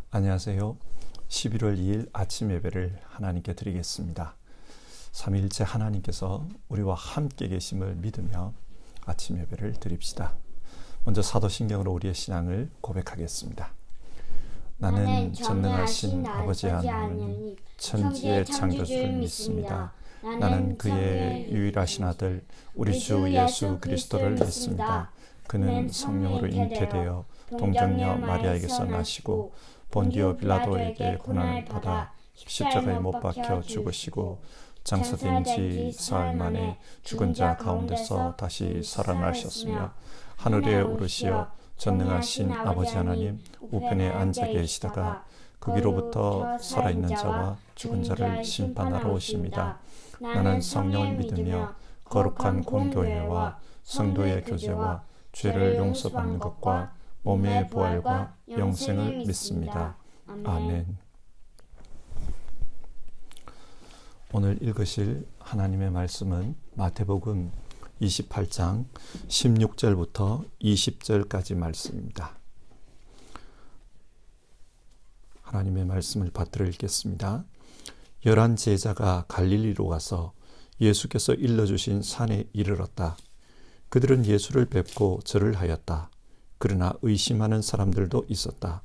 안녕하세요. 11월 2일 아침 예배를 하나님께 드리겠습니다. 삼위일체 하나님께서 우리와 함께 계심을 믿으며 아침 예배를 드립시다. 먼저 사도신경으로 우리의 신앙을 고백하겠습니다. 나는 전능하신 아버지 하나님, 천지의 창조주를 믿습니다. 나는 그의 유일하신 아들, 우리 주 예수 그리스도를 믿습니다. 그는 성령으로 잉태되어 동정녀 마리아에게서 나시고 본디오 빌라도에게 고난을 받아 십자가에 못 박혀 죽으시고 장사된 지 사흘 만에 죽은 자 가운데서 다시 살아나셨으며 하늘에 오르시어 전능하신 아버지 하나님 우편에 앉아 계시다가 거기로부터 살아있는 자와 죽은 자를 심판하러 오십니다. 나는 성령을 믿으며 거룩한 공교회와 성도의 교제와 죄를 용서받는 것과 몸의 부활과 영생을 믿습니다. 아멘. 오늘 읽으실 하나님의 말씀은 마태복음 28장 16절부터 20절까지 말씀입니다. 하나님의 말씀을 받들어 읽겠습니다. 11 제자가 갈릴리로 가서 예수께서 일러주신 산에 이르렀다. 그들은 예수를 뵙고 절을 하였다. 그러나 의심하는 사람들도 있었다.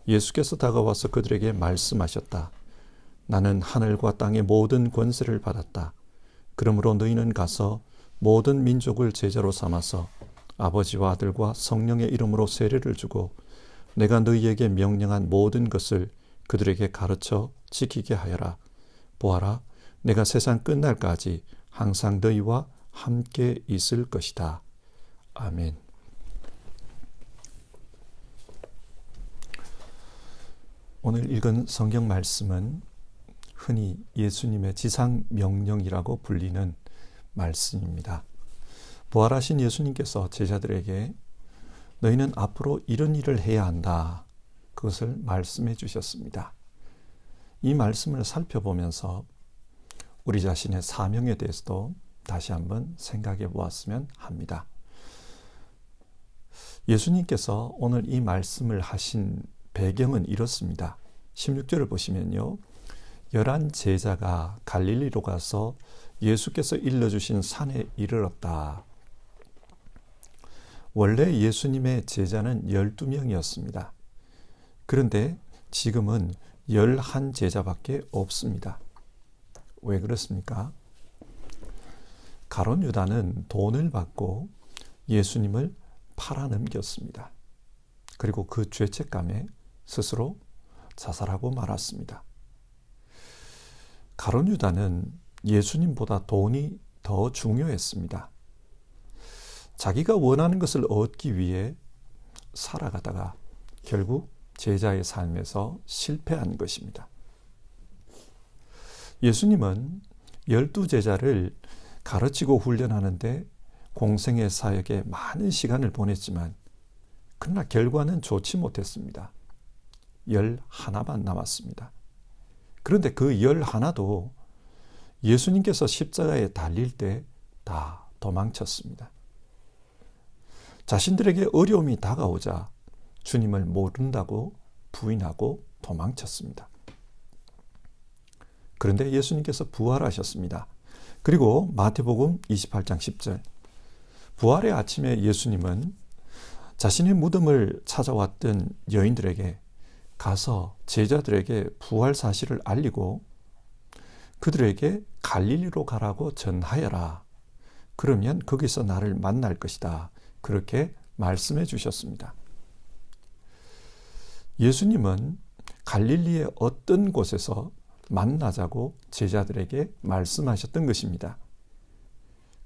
예수께서 다가와서 그들에게 말씀하셨다. 나는 하늘과 땅의 모든 권세를 받았다. 그러므로 너희는 가서 모든 민족을 제자로 삼아서 아버지와 아들과 성령의 이름으로 세례를 주고 내가 너희에게 명령한 모든 것을 그들에게 가르쳐 지키게 하여라. 보아라, 내가 세상 끝날까지 항상 너희와 함께 있을 것이다. 아멘. 오늘 읽은 성경 말씀은 흔히 예수님의 지상 명령이라고 불리는 말씀입니다. 부활하신 예수님께서 제자들에게 너희는 앞으로 이런 일을 해야 한다. 그것을 말씀해 주셨습니다. 이 말씀을 살펴보면서 우리 자신의 사명에 대해서도 다시 한번 생각해 보았으면 합니다. 예수님께서 오늘 이 말씀을 하신 배경은 이렇습니다. 16절을 보시면요. 11 제자가 갈릴리로 가서 예수께서 일러주신 산에 이르렀다. 원래 예수님의 제자는 12명이었습니다. 그런데 지금은 11 제자밖에 없습니다. 왜 그렇습니까? 가룟 유다는 돈을 받고 예수님을 팔아넘겼습니다. 그리고 그 죄책감에 스스로 자살하고 말았습니다. 가룟 유다는 예수님보다 돈이 더 중요했습니다. 자기가 원하는 것을 얻기 위해 살아가다가 결국 제자의 삶에서 실패한 것입니다. 예수님은 12제자를 가르치고 훈련하는데 공생의 사역에 많은 시간을 보냈지만 그러나 결과는 좋지 못했습니다. 11만 남았습니다. 그런데 그 11도 예수님께서 십자가에 달릴 때 다 도망쳤습니다. 자신들에게 어려움이 다가오자 주님을 모른다고 부인하고 도망쳤습니다. 그런데 예수님께서 부활하셨습니다. 그리고 마태복음 28장 10절 부활의 아침에 예수님은 자신의 무덤을 찾아왔던 여인들에게 가서 제자들에게 부활 사실을 알리고 그들에게 갈릴리로 가라고 전하여라. 그러면 거기서 나를 만날 것이다. 그렇게 말씀해 주셨습니다. 예수님은 갈릴리의 어떤 곳에서 만나자고 제자들에게 말씀하셨던 것입니다.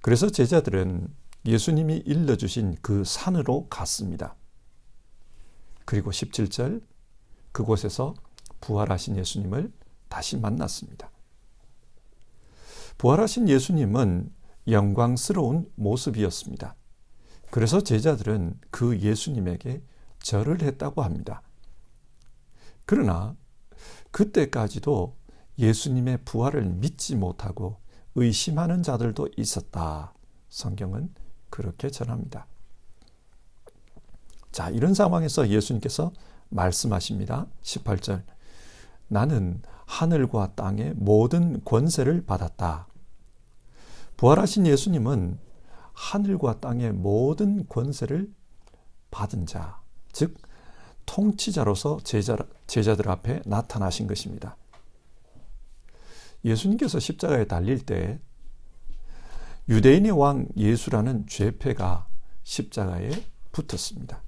그래서 제자들은 예수님이 일러주신 그 산으로 갔습니다. 그리고 17절 그곳에서 부활하신 예수님을 다시 만났습니다. 부활하신 예수님은 영광스러운 모습이었습니다. 그래서 제자들은 그 예수님에게 절을 했다고 합니다. 그러나 그때까지도 예수님의 부활을 믿지 못하고 의심하는 자들도 있었다. 성경은 그렇게 전합니다. 자, 이런 상황에서 예수님께서 말씀하십니다. 18절. 나는 하늘과 땅의 모든 권세를 받았다. 부활하신 예수님은 하늘과 땅의 모든 권세를 받은 자, 즉 통치자로서 제자들 앞에 나타나신 것입니다. 예수님께서 십자가에 달릴 때 유대인의 왕 예수라는 죄패가 십자가에 붙었습니다.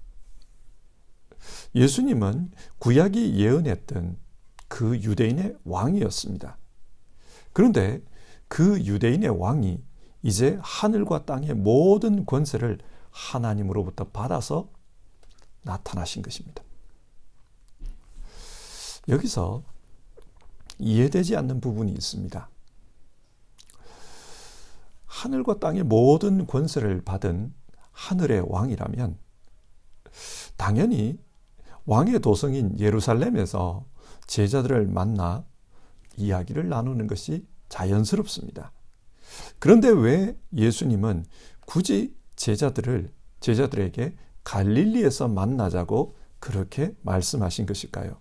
예수님은 구약이 예언했던 그 유대인의 왕이었습니다. 그런데 그 유대인의 왕이 이제 하늘과 땅의 모든 권세를 하나님으로부터 받아서 나타나신 것입니다. 여기서 이해되지 않는 부분이 있습니다. 하늘과 땅의 모든 권세를 받은 하늘의 왕이라면 당연히 왕의 도성인 예루살렘에서 제자들을 만나 이야기를 나누는 것이 자연스럽습니다. 그런데 왜 예수님은 굳이 제자들에게 갈릴리에서 만나자고 그렇게 말씀하신 것일까요?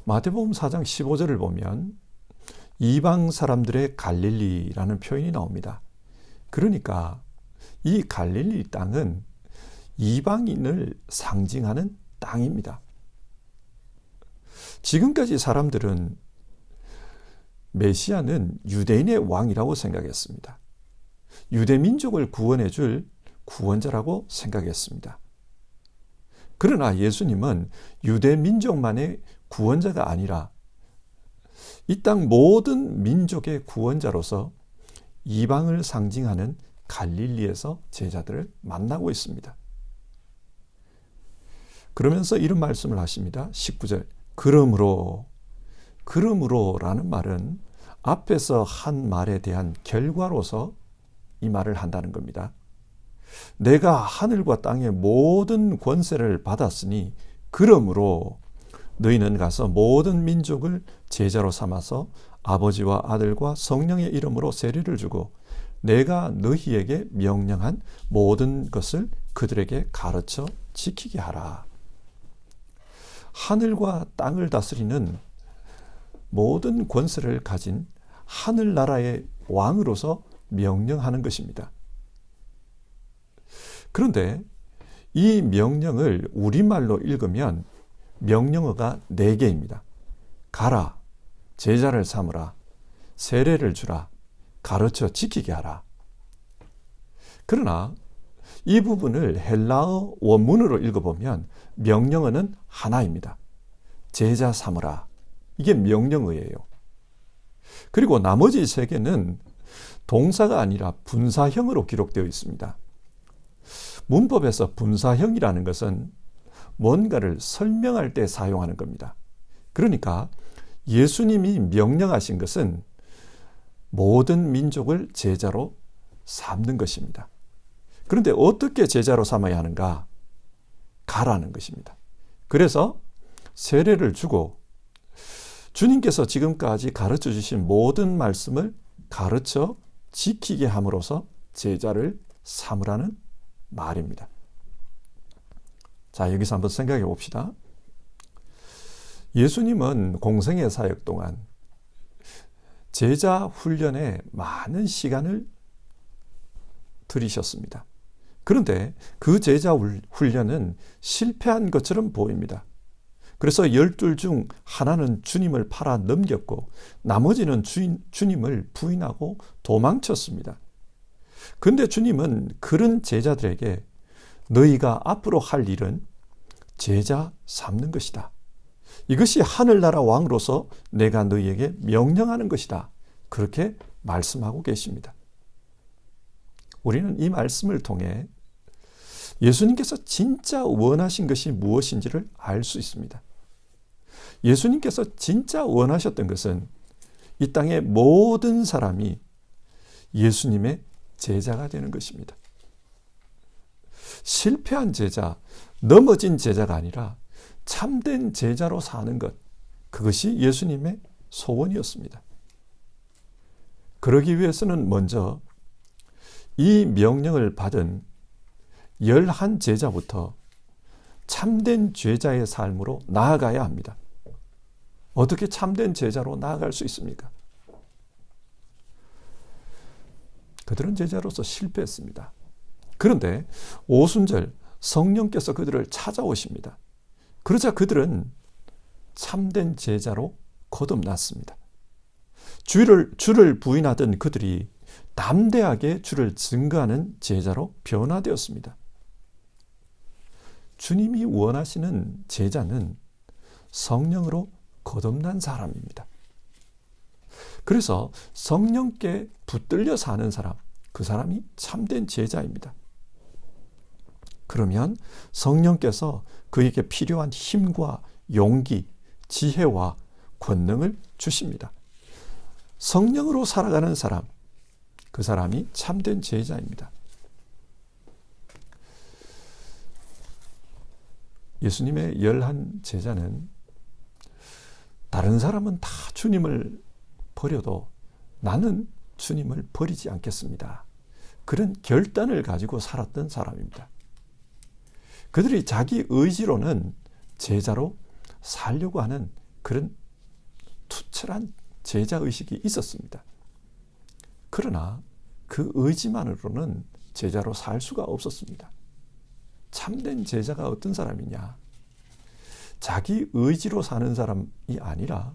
마태복음 4장 15절을 보면 이방 사람들의 갈릴리라는 표현이 나옵니다. 그러니까 이 갈릴리 땅은 이방인을 상징하는 땅입니다. 지금까지 사람들은 메시아는 유대인의 왕이라고 생각했습니다. 유대 민족을 구원해 줄 구원자라고 생각했습니다. 그러나 예수님은 유대 민족만의 구원자가 아니라 이 땅 모든 민족의 구원자로서 이방을 상징하는 갈릴리에서 제자들을 만나고 있습니다. 그러면서 이런 말씀을 하십니다. 19절. 그러므로라는 말은 앞에서 한 말에 대한 결과로서 이 말을 한다는 겁니다. 내가 하늘과 땅의 모든 권세를 받았으니 그러므로 너희는 가서 모든 민족을 제자로 삼아서 아버지와 아들과 성령의 이름으로 세례를 주고 내가 너희에게 명령한 모든 것을 그들에게 가르쳐 지키게 하라. 하늘과 땅을 다스리는 모든 권세를 가진 하늘나라의 왕으로서 명령하는 것입니다. 그런데 이 명령을 우리말로 읽으면 명령어가 4개입니다. 가라, 제자를 삼으라, 세례를 주라, 가르쳐 지키게 하라. 그러나 이 부분을 헬라어 원문으로 읽어보면 명령어는 하나입니다. 제자 삼으라. 이게 명령어예요. 그리고 나머지 3개는 동사가 아니라 분사형으로 기록되어 있습니다. 문법에서 분사형이라는 것은 뭔가를 설명할 때 사용하는 겁니다. 그러니까 예수님이 명령하신 것은 모든 민족을 제자로 삼는 것입니다. 그런데 어떻게 제자로 삼아야 하는가? 가라는 것입니다. 그래서 세례를 주고 주님께서 지금까지 가르쳐 주신 모든 말씀을 가르쳐 지키게 함으로써 제자를 삼으라는 말입니다. 자, 여기서 한번 생각해 봅시다. 예수님은 공생의 사역 동안 제자 훈련에 많은 시간을 들이셨습니다. 그런데 그 제자 훈련은 실패한 것처럼 보입니다. 그래서 12 중 하나는 주님을 팔아 넘겼고 나머지는 주님을 부인하고 도망쳤습니다. 그런데 주님은 그런 제자들에게 너희가 앞으로 할 일은 제자 삼는 것이다. 이것이 하늘나라 왕으로서 내가 너희에게 명령하는 것이다. 그렇게 말씀하고 계십니다. 우리는 이 말씀을 통해 예수님께서 진짜 원하신 것이 무엇인지를 알 수 있습니다. 예수님께서 진짜 원하셨던 것은 이 땅의 모든 사람이 예수님의 제자가 되는 것입니다. 실패한 제자, 넘어진 제자가 아니라 참된 제자로 사는 것, 그것이 예수님의 소원이었습니다. 그러기 위해서는 먼저 이 명령을 받은 열한 제자부터 참된 제자의 삶으로 나아가야 합니다. 어떻게 참된 제자로 나아갈 수 있습니까? 그들은 제자로서 실패했습니다. 그런데 오순절 성령께서 그들을 찾아오십니다. 그러자 그들은 참된 제자로 거듭났습니다. 주를 부인하던 그들이 담대하게 주를 증거하는 제자로 변화되었습니다. 주님이 원하시는 제자는 성령으로 거듭난 사람입니다. 그래서 성령께 붙들려 사는 사람, 그 사람이 참된 제자입니다. 그러면 성령께서 그에게 필요한 힘과 용기, 지혜와 권능을 주십니다. 성령으로 살아가는 사람, 그 사람이 참된 제자입니다. 예수님의 11 제자는 다른 사람은 다 주님을 버려도 나는 주님을 버리지 않겠습니다. 그런 결단을 가지고 살았던 사람입니다. 그들이 자기 의지로는 제자로 살려고 하는 그런 투철한 제자의식이 있었습니다. 그러나 그 의지만으로는 제자로 살 수가 없었습니다. 참된 제자가 어떤 사람이냐? 자기 의지로 사는 사람이 아니라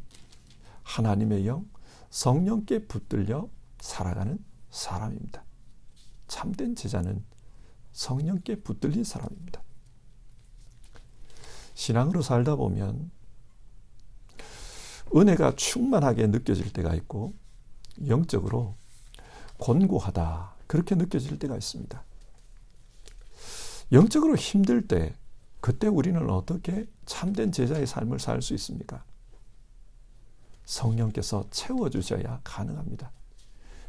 하나님의 영, 성령께 붙들려 살아가는 사람입니다. 참된 제자는 성령께 붙들린 사람입니다. 신앙으로 살다 보면 은혜가 충만하게 느껴질 때가 있고 영적으로 곤고하다 그렇게 느껴질 때가 있습니다. 영적으로 힘들 때 그때 우리는 어떻게 참된 제자의 삶을 살 수 있습니까? 성령께서 채워주셔야 가능합니다.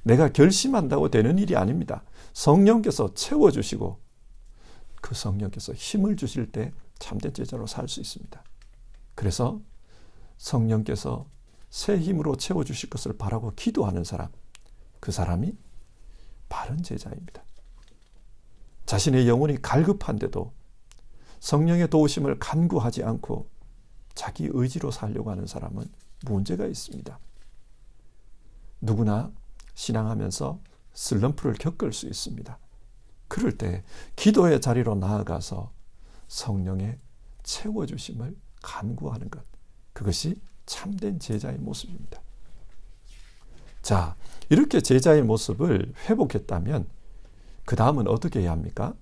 내가 결심한다고 되는 일이 아닙니다. 성령께서 채워주시고 그 성령께서 힘을 주실 때 참된 제자로 살 수 있습니다. 그래서 성령께서 새 힘으로 채워주실 것을 바라고 기도하는 사람, 그 사람이 바른 제자입니다. 자신의 영혼이 갈급한데도 성령의 도우심을 간구하지 않고 자기 의지로 살려고 하는 사람은 문제가 있습니다. 누구나 신앙하면서 슬럼프를 겪을 수 있습니다. 그럴 때 기도의 자리로 나아가서 성령의 채워주심을 간구하는 것, 그것이 참된 제자의 모습입니다. 자, 이렇게 제자의 모습을 회복했다면 그 다음은 어떻게 해야 합니까?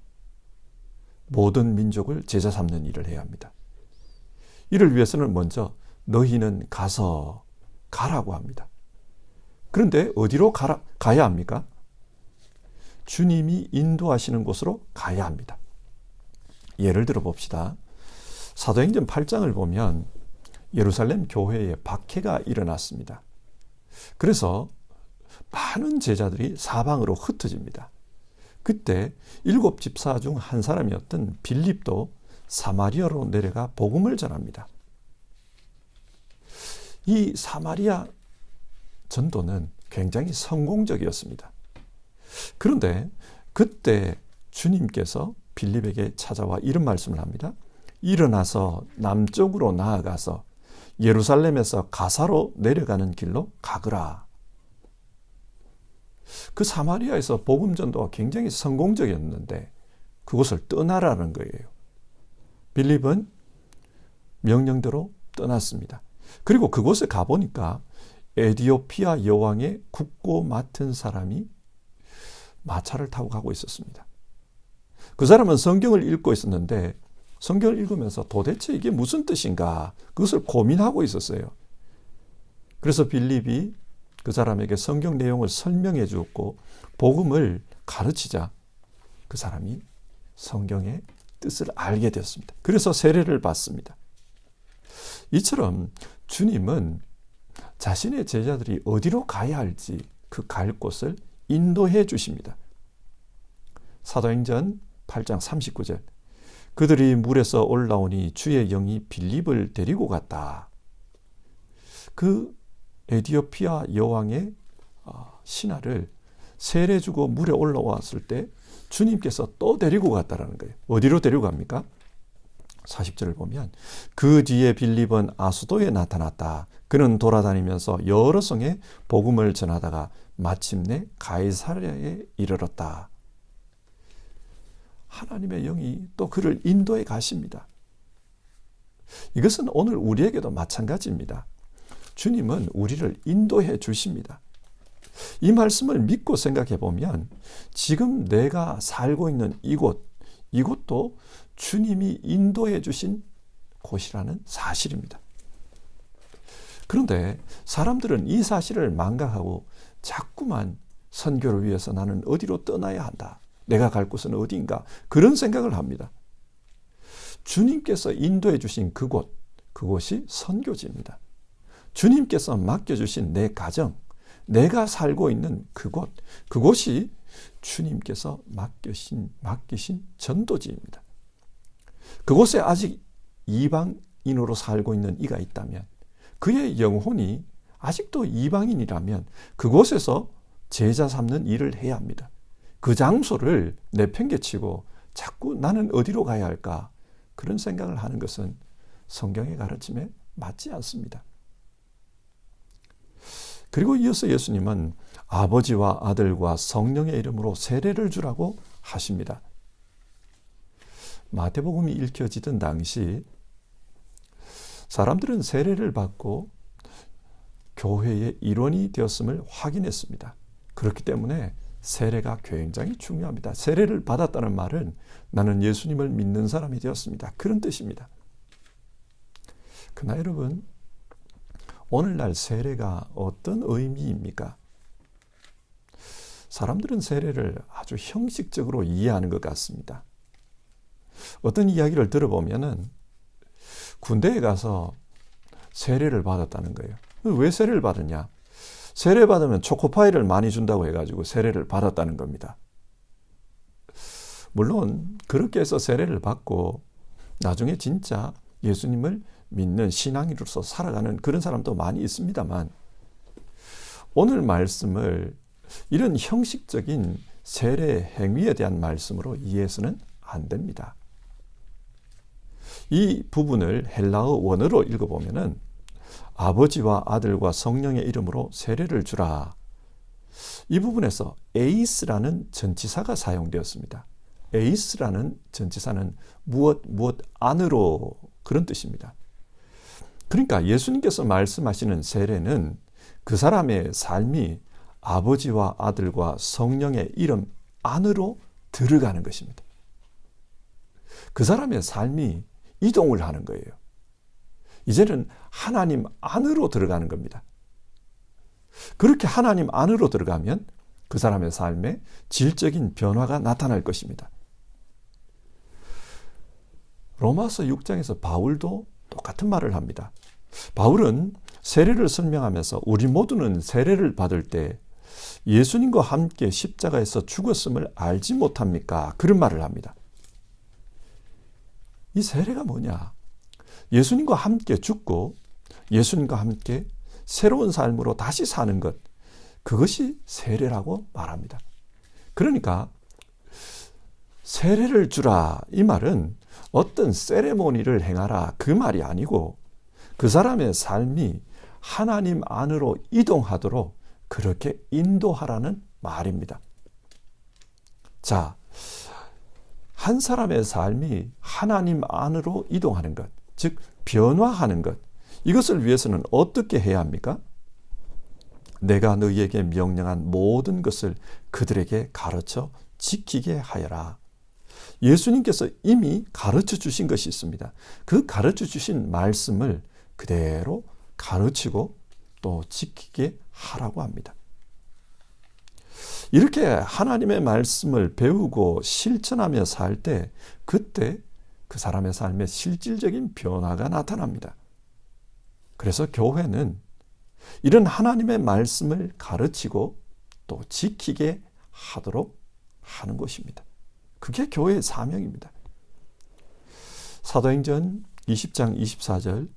모든 민족을 제자 삼는 일을 해야 합니다. 이를 위해서는 먼저 너희는 가라고 합니다. 그런데 어디로 가야 합니까? 주님이 인도하시는 곳으로 가야 합니다. 예를 들어 봅시다. 사도행전 8장을 보면 예루살렘 교회에 박해가 일어났습니다. 그래서 많은 제자들이 사방으로 흩어집니다. 그때 7 집사 중 한 사람이었던 빌립도 사마리아로 내려가 복음을 전합니다. 이 사마리아 전도는 굉장히 성공적이었습니다. 그런데 그때 주님께서 빌립에게 찾아와 이런 말씀을 합니다. 일어나서 남쪽으로 나아가서 예루살렘에서 가사로 내려가는 길로 가거라. 그 사마리아에서 복음 전도가 굉장히 성공적이었는데 그곳을 떠나라는 거예요. 빌립은 명령대로 떠났습니다. 그리고 그곳에 가보니까 에디오피아 여왕의 국고 맡은 사람이 마차를 타고 가고 있었습니다. 그 사람은 성경을 읽고 있었는데 성경을 읽으면서 도대체 이게 무슨 뜻인가 그것을 고민하고 있었어요. 그래서 빌립이 그 사람에게 성경 내용을 설명해 주었고 복음을 가르치자 그 사람이 성경의 뜻을 알게 되었습니다. 그래서 세례를 받습니다. 이처럼 주님은 자신의 제자들이 어디로 가야 할지 그 갈 곳을 인도해 주십니다. 사도행전 8장 39절 그들이 물에서 올라오니 주의 영이 빌립을 데리고 갔다. 그 에디오피아 여왕의 신하를 세례 주고 물에 올라왔을 때 주님께서 또 데리고 갔다라는 거예요. 어디로 데리고 갑니까? 40절을 보면 그 뒤에 빌립은 아수도에 나타났다. 그는 돌아다니면서 여러 성에 복음을 전하다가 마침내 가이사랴에 이르렀다. 하나님의 영이 또 그를 인도해 가십니다. 이것은 오늘 우리에게도 마찬가지입니다. 주님은 우리를 인도해 주십니다. 이 말씀을 믿고 생각해 보면 지금 내가 살고 있는 이곳도 주님이 인도해 주신 곳이라는 사실입니다. 그런데 사람들은 이 사실을 망각하고 자꾸만 선교를 위해서 나는 어디로 떠나야 한다. 내가 갈 곳은 어디인가? 그런 생각을 합니다. 주님께서 인도해 주신 그곳이 선교지입니다. 주님께서 맡겨주신 내 가정, 내가 살고 있는 그곳이 주님께서 맡기신 전도지입니다. 그곳에 아직 이방인으로 살고 있는 이가 있다면, 그의 영혼이 아직도 이방인이라면 그곳에서 제자 삼는 일을 해야 합니다. 그 장소를 내팽개치고 자꾸 나는 어디로 가야 할까? 그런 생각을 하는 것은 성경의 가르침에 맞지 않습니다. 그리고 이어서 예수님은 아버지와 아들과 성령의 이름으로 세례를 주라고 하십니다. 마태복음이 읽혀지던 당시 사람들은 세례를 받고 교회의 일원이 되었음을 확인했습니다. 그렇기 때문에 세례가 굉장히 중요합니다. 세례를 받았다는 말은 나는 예수님을 믿는 사람이 되었습니다. 그런 뜻입니다. 그러나 여러분, 오늘날 세례가 어떤 의미입니까? 사람들은 세례를 아주 형식적으로 이해하는 것 같습니다. 어떤 이야기를 들어보면은 군대에 가서 세례를 받았다는 거예요. 왜 세례를 받았냐? 세례 받으면 초코파이를 많이 준다고 해가지고 세례를 받았다는 겁니다. 물론 그렇게 해서 세례를 받고 나중에 진짜 예수님을 믿는 신앙인으로서 살아가는 그런 사람도 많이 있습니다만, 오늘 말씀을 이런 형식적인 세례 행위에 대한 말씀으로 이해해서는 안 됩니다. 이 부분을 헬라어 원어로 읽어보면은 아버지와 아들과 성령의 이름으로 세례를 주라. 이 부분에서 에이스라는 전치사가 사용되었습니다. 에이스라는 전치사는 무엇 안으로, 그런 뜻입니다. 그러니까 예수님께서 말씀하시는 세례는 그 사람의 삶이 아버지와 아들과 성령의 이름 안으로 들어가는 것입니다. 그 사람의 삶이 이동을 하는 거예요. 이제는 하나님 안으로 들어가는 겁니다. 그렇게 하나님 안으로 들어가면 그 사람의 삶에 질적인 변화가 나타날 것입니다. 로마서 6장에서 바울도 똑같은 말을 합니다. 바울은 세례를 설명하면서 우리 모두는 세례를 받을 때 예수님과 함께 십자가에서 죽었음을 알지 못합니까? 그런 말을 합니다. 이 세례가 뭐냐? 예수님과 함께 죽고 예수님과 함께 새로운 삶으로 다시 사는 것, 그것이 세례라고 말합니다. 그러니까 세례를 주라, 이 말은 어떤 세레모니를 행하라, 그 말이 아니고 그 사람의 삶이 하나님 안으로 이동하도록 그렇게 인도하라는 말입니다. 자, 한 사람의 삶이 하나님 안으로 이동하는 것, 즉 변화하는 것, 이것을 위해서는 어떻게 해야 합니까? 내가 너희에게 명령한 모든 것을 그들에게 가르쳐 지키게 하여라. 예수님께서 이미 가르쳐 주신 것이 있습니다. 그 가르쳐 주신 말씀을 그대로 가르치고 또 지키게 하라고 합니다. 이렇게 하나님의 말씀을 배우고 실천하며 살 때, 그때 그 사람의 삶에 실질적인 변화가 나타납니다. 그래서 교회는 이런 하나님의 말씀을 가르치고 또 지키게 하도록 하는 것입니다. 그게 교회의 사명입니다. 사도행전 20장 24절,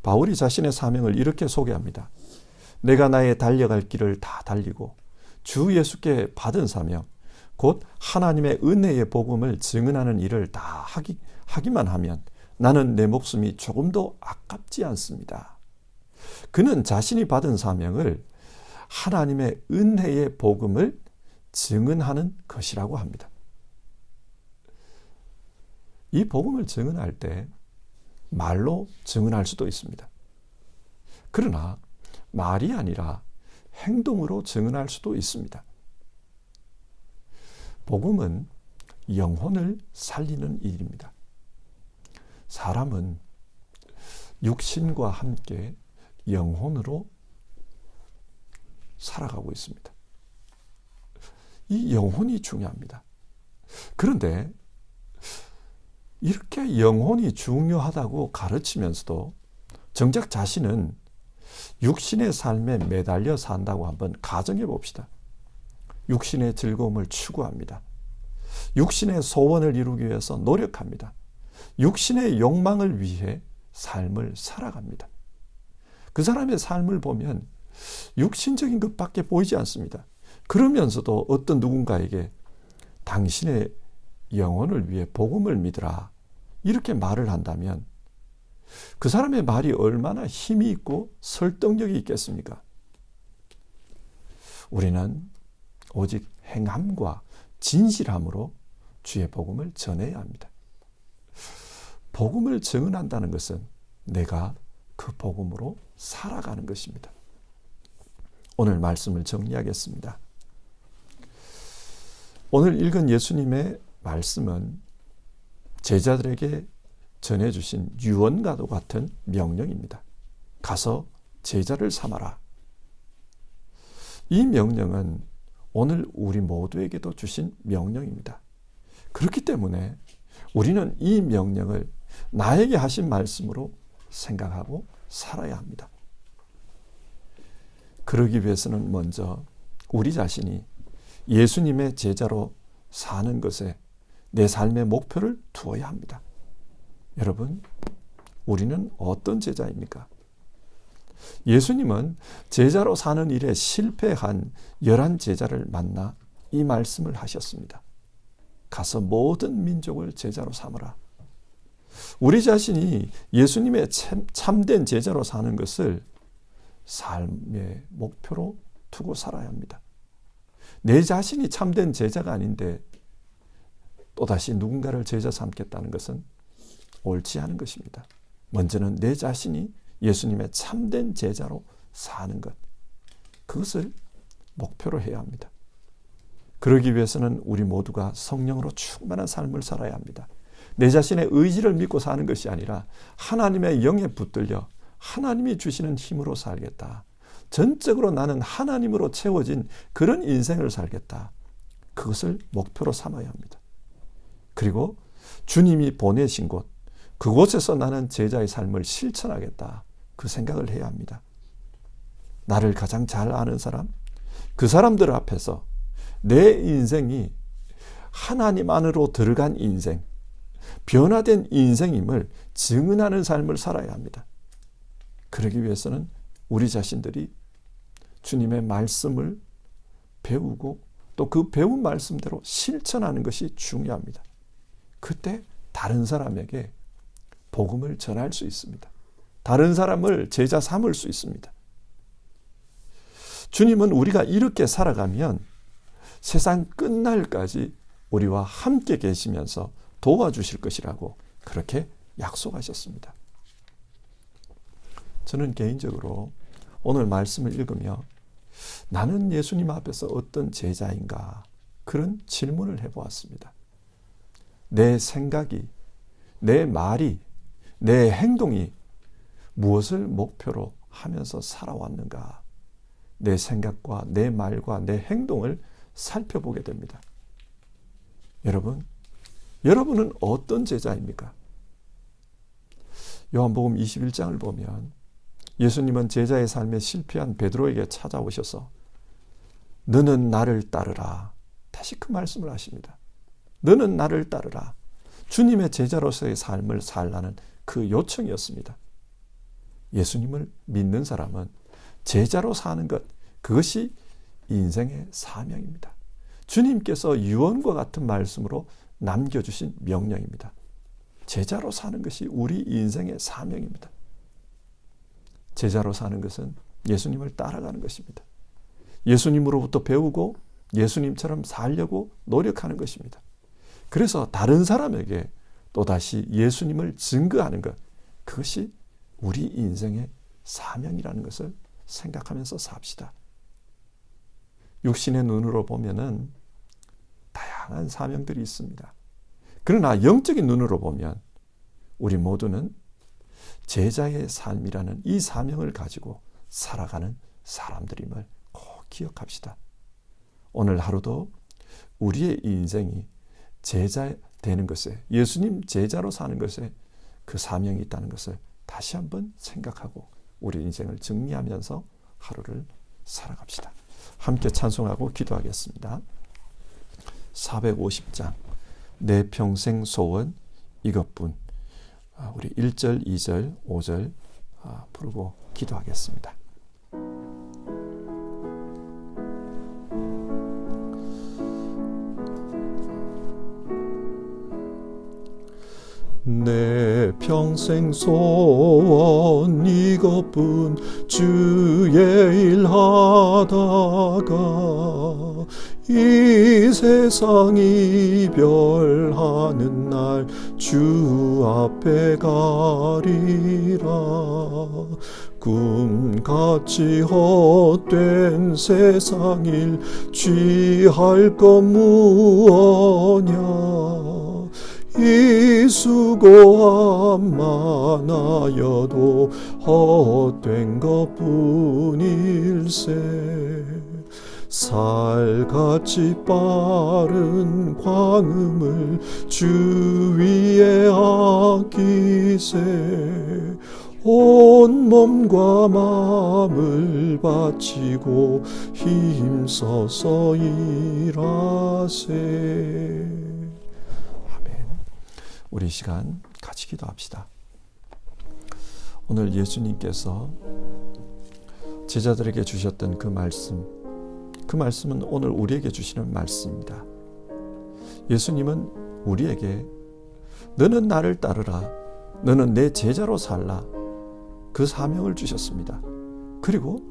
바울이 자신의 사명을 이렇게 소개합니다. 내가 나의 달려갈 길을 다 달리고 주 예수께 받은 사명 곧 하나님의 은혜의 복음을 증언하는 일을 다 하기만 하면 나는 내 목숨이 조금도 아깝지 않습니다. 그는 자신이 받은 사명을 하나님의 은혜의 복음을 증언하는 것이라고 합니다. 이 복음을 증언할 때 말로 증언할 수도 있습니다. 그러나 말이 아니라 행동으로 증언할 수도 있습니다. 복음은 영혼을 살리는 일입니다. 사람은 육신과 함께 영혼으로 살아가고 있습니다. 이 영혼이 중요합니다. 그런데 이렇게 영혼이 중요하다고 가르치면서도 정작 자신은 육신의 삶에 매달려 산다고 한번 가정해 봅시다. 육신의 즐거움을 추구합니다. 육신의 소원을 이루기 위해서 노력합니다. 육신의 욕망을 위해 삶을 살아갑니다. 그 사람의 삶을 보면 육신적인 것밖에 보이지 않습니다. 그러면서도 어떤 누군가에게 당신의 영혼을 위해 복음을 믿으라 이렇게 말을 한다면 그 사람의 말이 얼마나 힘이 있고 설득력이 있겠습니까? 우리는 오직 행함과 진실함으로 주의 복음을 전해야 합니다. 복음을 증언한다는 것은 내가 그 복음으로 살아가는 것입니다. 오늘 말씀을 정리하겠습니다. 오늘 읽은 예수님의 말씀은 제자들에게 전해주신 유언과도 같은 명령입니다. 가서 제자를 삼아라. 이 명령은 오늘 우리 모두에게도 주신 명령입니다. 그렇기 때문에 우리는 이 명령을 나에게 하신 말씀으로 생각하고 살아야 합니다. 그러기 위해서는 먼저 우리 자신이 예수님의 제자로 사는 것에 내 삶의 목표를 두어야 합니다. 여러분, 우리는 어떤 제자입니까? 예수님은 제자로 사는 일에 실패한 11제자를 만나 이 말씀을 하셨습니다. 가서 모든 민족을 제자로 삼으라. 우리 자신이 예수님의 참된 제자로 사는 것을 삶의 목표로 두고 살아야 합니다. 내 자신이 참된 제자가 아닌데 또다시 누군가를 제자 삼겠다는 것은 옳지 않은 것입니다. 먼저는 내 자신이 예수님의 참된 제자로 사는 것, 그것을 목표로 해야 합니다. 그러기 위해서는 우리 모두가 성령으로 충만한 삶을 살아야 합니다. 내 자신의 의지를 믿고 사는 것이 아니라 하나님의 영에 붙들려 하나님이 주시는 힘으로 살겠다. 전적으로 나는 하나님으로 채워진 그런 인생을 살겠다. 그것을 목표로 삼아야 합니다. 그리고 주님이 보내신 곳, 그곳에서 나는 제자의 삶을 실천하겠다. 그 생각을 해야 합니다. 나를 가장 잘 아는 사람, 그 사람들 앞에서 내 인생이 하나님 안으로 들어간 인생, 변화된 인생임을 증언하는 삶을 살아야 합니다. 그러기 위해서는 우리 자신들이 주님의 말씀을 배우고 또 그 배운 말씀대로 실천하는 것이 중요합니다. 그때 다른 사람에게 복음을 전할 수 있습니다. 다른 사람을 제자 삼을 수 있습니다. 주님은 우리가 이렇게 살아가면 세상 끝날까지 우리와 함께 계시면서 도와주실 것이라고 그렇게 약속하셨습니다. 저는 개인적으로 오늘 말씀을 읽으며 나는 예수님 앞에서 어떤 제자인가 그런 질문을 해보았습니다. 내 생각이, 내 말이, 내 행동이 무엇을 목표로 하면서 살아왔는가? 내 생각과 내 말과 내 행동을 살펴보게 됩니다. 여러분은 어떤 제자입니까? 요한복음 21장을 보면 예수님은 제자의 삶에 실패한 베드로에게 찾아오셔서 너는 나를 따르라. 다시 그 말씀을 하십니다. 너는 나를 따르라. 주님의 제자로서의 삶을 살라는 그 요청이었습니다. 예수님을 믿는 사람은 제자로 사는 것, 그것이 인생의 사명입니다. 주님께서 유언과 같은 말씀으로 남겨주신 명령입니다. 제자로 사는 것이 우리 인생의 사명입니다. 제자로 사는 것은 예수님을 따라가는 것입니다. 예수님으로부터 배우고 예수님처럼 살려고 노력하는 것입니다. 그래서 다른 사람에게 또다시 예수님을 증거하는 것, 그것이 우리 인생의 사명이라는 것을 생각하면서 삽시다. 육신의 눈으로 보면은 다양한 사명들이 있습니다. 그러나 영적인 눈으로 보면 우리 모두는 제자의 삶이라는 이 사명을 가지고 살아가는 사람들임을 꼭 기억합시다. 오늘 하루도 우리의 인생이 제자 되는 것에, 예수님 제자로 사는 것에 그 사명이 있다는 것을 다시 한번 생각하고 우리 인생을 정리하면서 하루를 살아갑시다. 함께 찬송하고 기도하겠습니다. 450장 내 평생 소원 이것뿐. 우리 1절, 2절, 5절 부르고 기도하겠습니다. 내 평생 소원 이것뿐 주의 일 하다가 이 세상 이별하는 날 주 앞에 가리라. 꿈같이 헛된 세상 일 취할 것 무엇냐. 이 수고함 많아여도 헛된 것뿐일세. 살같이 빠른 광음을 주 위에 아끼세. 온 몸과 마음을 바치고 힘써서 일하세. 우리 시간 같이 기도합시다. 오늘 예수님께서 제자들에게 주셨던 그 말씀은 오늘 우리에게 주시는 말씀입니다. 예수님은 우리에게 너는 나를 따르라, 너는 내 제자로 살라, 그 사명을 주셨습니다. 그리고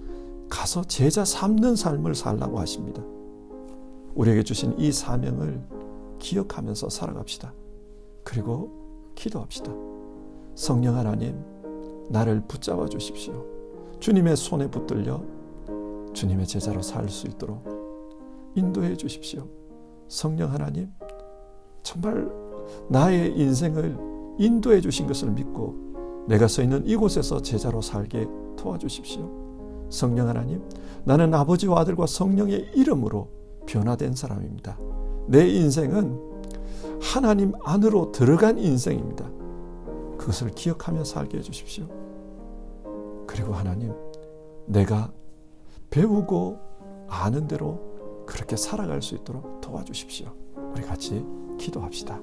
가서 제자 삼는 삶을 살라고 하십니다. 우리에게 주신 이 사명을 기억하면서 살아갑시다. 그리고 기도합시다. 성령 하나님, 나를 붙잡아 주십시오. 주님의 손에 붙들려 주님의 제자로 살 수 있도록 인도해 주십시오. 성령 하나님, 정말 나의 인생을 인도해 주신 것을 믿고 내가 서 있는 이곳에서 제자로 살게 도와주십시오. 성령 하나님, 나는 아버지와 아들과 성령의 이름으로 변화된 사람입니다. 내 인생은 하나님 안으로 들어간 인생입니다. 그것을 기억하며 살게 해주십시오. 그리고 하나님, 내가 배우고 아는 대로 그렇게 살아갈 수 있도록 도와주십시오. 우리 같이 기도합시다.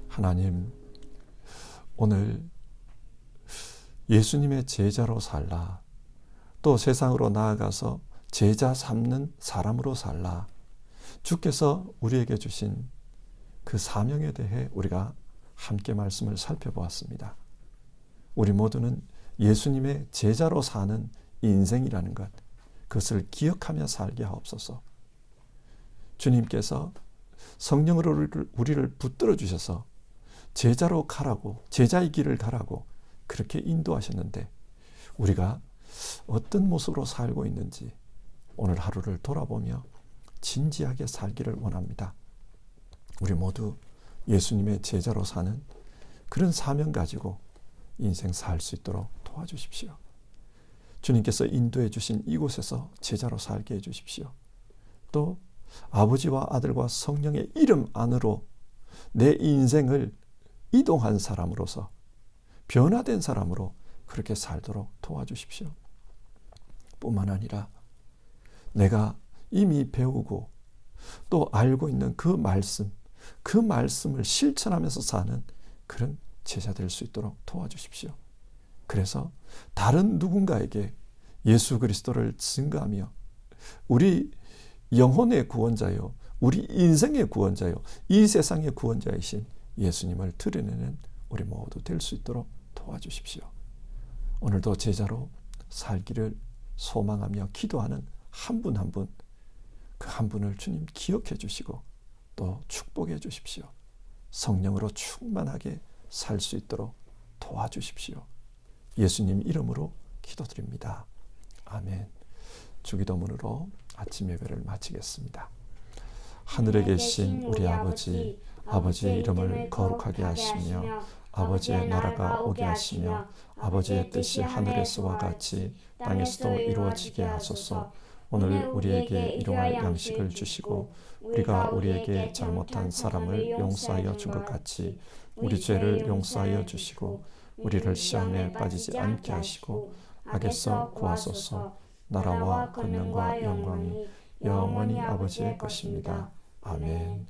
하나님, 오늘 예수님의 제자로 살라, 또 세상으로 나아가서 제자 삼는 사람으로 살라, 주께서 우리에게 주신 그 사명에 대해 우리가 함께 말씀을 살펴보았습니다. 우리 모두는 예수님의 제자로 사는 인생이라는 것, 그것을 기억하며 살게 하옵소서. 주님께서 성령으로 우리를 붙들어 주셔서 제자로 가라고, 제자의 길을 가라고 그렇게 인도하셨는데 우리가 어떤 모습으로 살고 있는지 오늘 하루를 돌아보며 진지하게 살기를 원합니다. 우리 모두 예수님의 제자로 사는 그런 사명 가지고 인생 살 수 있도록 도와주십시오. 주님께서 인도해 주신 이곳에서 제자로 살게 해 주십시오. 또 아버지와 아들과 성령의 이름 안으로 내 인생을 이동한 사람으로서 변화된 사람으로 그렇게 살도록 도와주십시오. 뿐만 아니라 내가 이미 배우고 또 알고 있는 그 말씀을 실천하면서 사는 그런 제자 될 수 있도록 도와주십시오. 그래서 다른 누군가에게 예수 그리스도를 증거하며 우리 영혼의 구원자요, 우리 인생의 구원자요, 이 세상의 구원자이신 예수님을 드러내는 우리 모두 될 수 있도록 도와주십시오. 오늘도 제자로 살기를 소망하며 기도하는 한 분 한 분, 그 한 분을 주님 기억해 주시고 또 축복해 주십시오. 성령으로 충만하게 살 수 있도록 도와주십시오. 예수님 이름으로 기도드립니다. 아멘. 주기도문으로 아침 예배를 마치겠습니다. 하늘에 계신 우리 아버지, 아버지의 이름을 거룩하게 하시며 아버지의 나라가 오게 하시며 아버지의 뜻이 하늘에서와 같이 땅에서도 이루어지게 하소서. 오늘 우리에게 일용할 양식을 주시고 우리가 우리에게 잘못한 사람을 용서하여 준 것 같이 우리 죄를 용서하여 주시고 우리를 시험에 빠지지 않게 하시고 악에서 구하소서. 나라와 권능과 영광이 영원히 아버지의 것입니다. 아멘.